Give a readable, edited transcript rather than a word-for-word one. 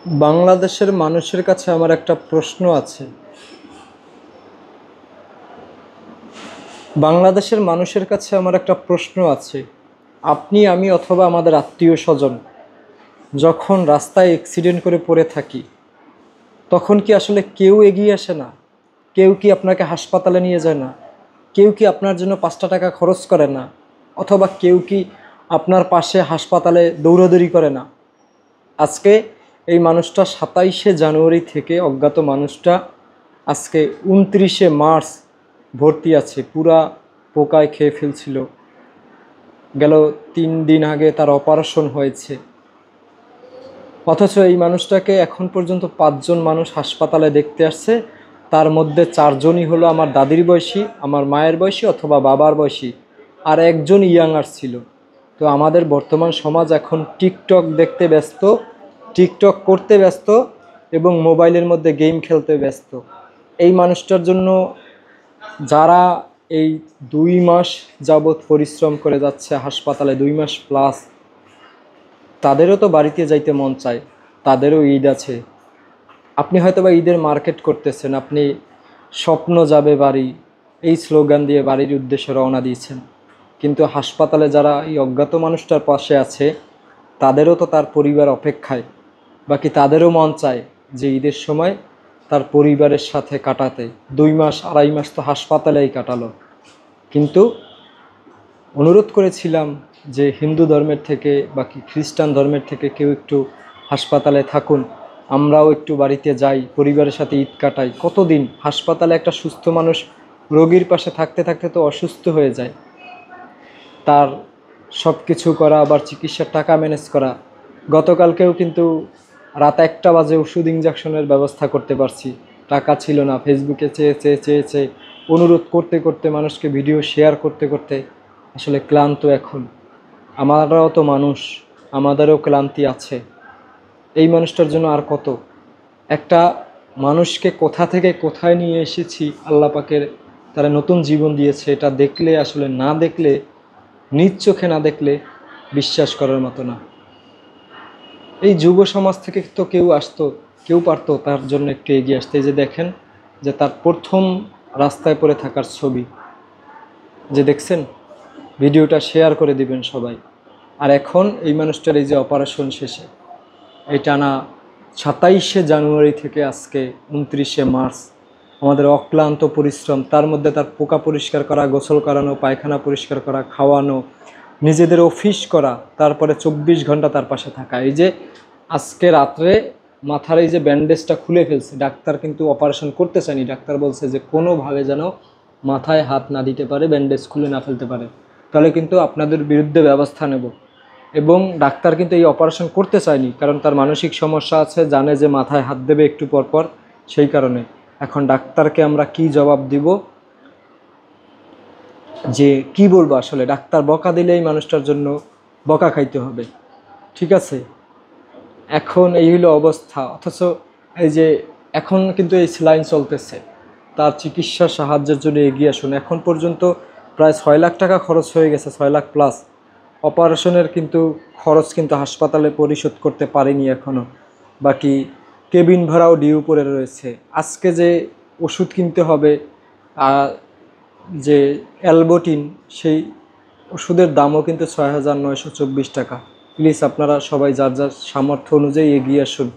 বাংলাদেশের মানুষের কাছে আমার একটা প্রশ্ন আছে। বাংলাদেশের মানুষের কাছে আমার একটা প্রশ্ন আছে। আপনি, আমি অথবা আমাদের আত্মীয়স্বজন যখন রাস্তায় অ্যাক্সিডেন্ট করে পড়ে থাকি, তখন কি আসলে কেউ এগিয়ে আসে না? কেউ কি আপনাকে হাসপাতালে নিয়ে যায় না? কেউ কি আপনার জন্য 5টা টাকা খরচ করে না? অথবা কেউ কি আপনার পাশে হাসপাতালে দৌড়াদৌড়ি করে না? আজকে এই মানুষটা 27শে জানুয়ারি থেকে অজ্ঞাত মানুষটা আজকে 29শে মার্চ ভর্তি আছে। পুরা পোকায় খেয়ে ফেলছিল। গেল 3 দিন আগে তার অপারেশন হয়েছে। অথচ এই মানুষটাকে এখন পর্যন্ত 5জন মানুষ হাসপাতালে দেখতে আসছে। তার মধ্যে 4জনই হলো আমার দাদির বয়সী, আমার মায়ের বয়সী অথবা বাবার বয়সী, আর একজন ইয়াংয়ার ছিল। তো আমাদের বর্তমান সমাজ এখন টিকটক দেখতে ব্যস্ত, টিকটক করতে ব্যস্ত এবং মোবাইলের মধ্যে গেম খেলতে ব্যস্ত। এই মানুষটার জন্য যারা এই 2 মাস যাবৎ পরিশ্রম করে যাচ্ছে হাসপাতালে, 2 মাস প্লাস, তাদেরও তো বাড়িতে যাইতে মন চায়, তাদেরও ঈদ আছে। আপনি হয়তো বা ঈদের মার্কেট করতেছেন, আপনি স্বপ্ন যাবে বাড়ি এই স্লোগান দিয়ে বাড়ির উদ্দেশ্যে রওনা দিয়েছেন, কিন্তু হাসপাতালে যারা এই অজ্ঞাত মানুষটার পাশে আছে তাদেরও তো তার পরিবার অপেক্ষায়, বাকি তাদেরও মন চায় যে ঈদের সময় তার পরিবারের সাথে কাটাতে। 2 মাস 2.5 মাস তো হাসপাতালেই কাটালো। কিন্তু অনুরোধ করেছিলাম যে হিন্দু ধর্মের থেকে বাকি খ্রিস্টান ধর্মের থেকে কেউ একটু হাসপাতালে থাকুন, আমরাও একটু বাড়িতে যাই, পরিবারের সাথে ঈদ কাটাই। কতদিন হাসপাতালে একটা সুস্থ মানুষ রোগীর পাশে থাকতে থাকতে তো অসুস্থ হয়ে যায়। তার সব কিছু করা, আবার চিকিৎসার টাকা ম্যানেজ করা। গতকালকেও কিন্তু রাত 1টা বাজে ওষুধ ইঞ্জেকশনের ব্যবস্থা করতে পারছি, টাকা ছিল না। ফেসবুকে চেয়ে চেয়ে চেয়ে চেয়ে অনুরোধ করতে করতে, মানুষকে ভিডিও শেয়ার করতে করতে আসলে ক্লান্ত এখন। আমরাও তো মানুষ, আমাদেরও ক্লান্তি আছে। এই মানুষটার জন্য আর কত। একটা মানুষকে কোথা থেকে কোথায় নিয়ে এসেছি, আল্লাহ পাকের তারা নতুন জীবন দিয়েছে। এটা দেখলে আসলে, না দেখলে, নিজ চোখে না দেখলে বিশ্বাস করার মতো না। এই যুব সমাজ থেকে তো কেউ আসতো, কেউ পারতো তার জন্য একটু এগিয়ে আসতে। যে দেখেন, যে তার প্রথম রাস্তায় পড়ে থাকার ছবি যে দেখছেন, ভিডিওটা শেয়ার করে দিবেন সবাই। আর এখন এই মানুষটার এই যে অপারেশন শেষে, এই টানা 27শে জানুয়ারি থেকে আজকে 29শে মার্চ আমাদের অক্লান্ত পরিশ্রম, তার মধ্যে তার পোকা পরিষ্কার করা, গোসল করানো, পায়খানা পরিষ্কার করা, খাওয়ানো, নিজেদের অফিস করা, তারপরে 24 ঘন্টা তার পাশে থাকা। এই যে আজকে রাত্রে মাথার এই যে ব্যান্ডেজটা খুলে ফেলছে, ডাক্তার কিন্তু অপারেশন করতে চায়নি। ডাক্তার বলছে যে কোনোভাবে যেন মাথায় হাত না দিতে পারে, ব্যান্ডেজ খুলে না ফেলতে পারে, তাহলে কিন্তু আপনাদের বিরুদ্ধে ব্যবস্থা নেব। এবং ডাক্তার কিন্তু এই অপারেশন করতে চায়নি, কারণ তার মানসিক সমস্যা আছে, জানে যে মাথায় হাত দেবে একটু পর পর, সেই কারণে। এখন ডাক্তারকে আমরা কি জবাব দিব, যে কি বলবো আসলে? ডাক্তার বকা দিলেই মানুষটার জন্য বকা খাইতে হবে, ঠিক আছে? এখন এই হলো অবস্থা। অথচ এই যে এখন কিন্তু এই স্যালাইন চলতেছে, তার চিকিৎসা সাহায্যের জন্য এগিয়ে আসুন। এখন পর্যন্ত প্রায় 6 লাখ টাকা খরচ হয়ে গেছে, 6 লাখ প্লাস। অপারেশনের কিন্তু খরচ কিন্তু হাসপাতালে পরিশোধ করতে পারেনি এখনও। বাকি কেবিন ভাড়াও ডিউ পড়ে রয়েছে। আজকে যে ওষুধ কিনতে হবে, যে অ্যালবোটিন, সেই ওষুধের দামও কিন্তু 6,924 টাকা। প্লিজ আপনারা সবাই যার যার সামর্থ্য অনুযায়ী এগিয়ে আসুন।